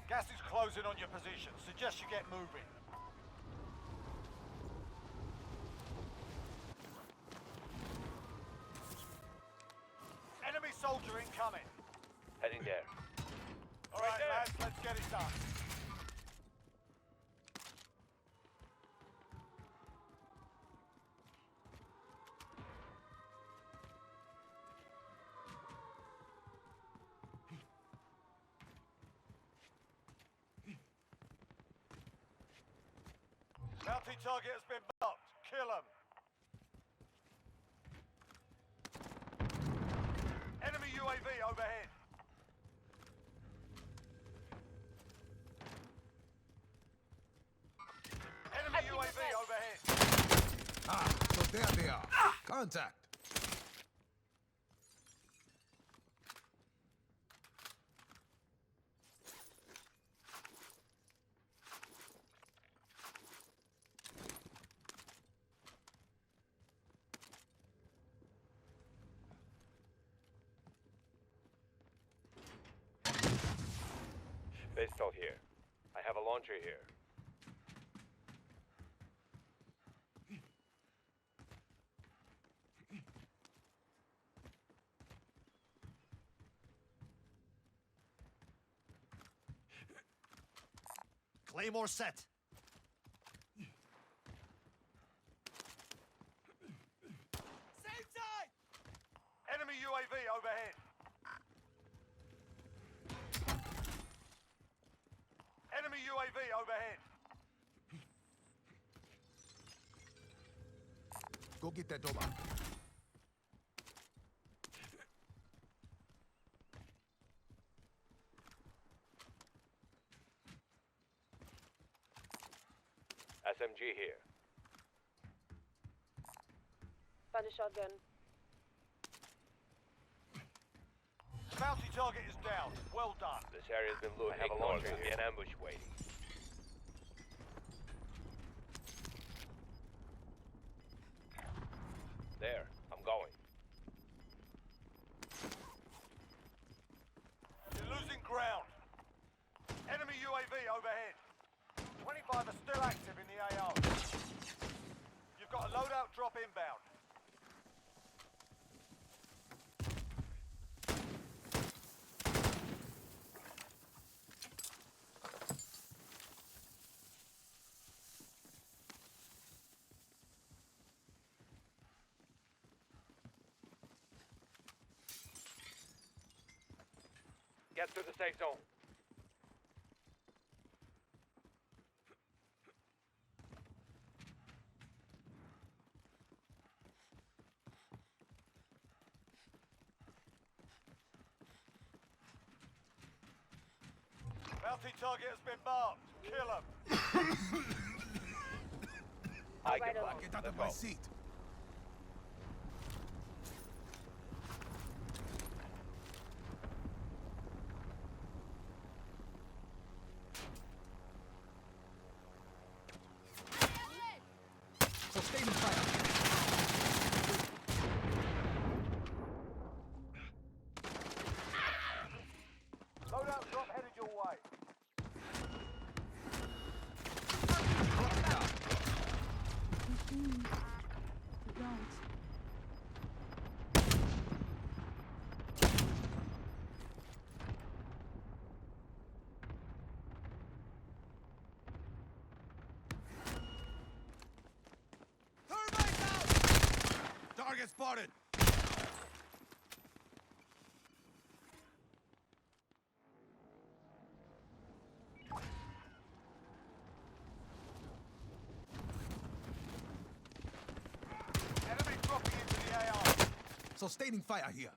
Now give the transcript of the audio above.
Gas is closing on your position. Suggest you get moving. Enemy soldier incoming. Heading there. All right, lads, let's get it done. Bounty target has been marked. Kill him. Enemy UAV overhead. Enemy UAV overhead. Ah, so there they are. Contact. Pistol here. I have a launcher here. Claymore set. Same side! Enemy UAV overhead. Enemy UAV overhead. Go get that door. SMG here. Found a shotgun. Bounty target is down. Well done. This area's been looted. I have a launcher here. An ambush waiting. There. I'm going. You're losing ground. Enemy UAV overhead. 25 are still active in the AO. You've got a loadout drop inbound. Get to the safe zone. Bounty target has been marked. Kill him. I Right can along. block it. Get out of Let's my go. seat. Sustaining fire. Loadout drop headed your way. Thermite out! Target spotted. Enemy dropping into the AO. Sustaining fire here.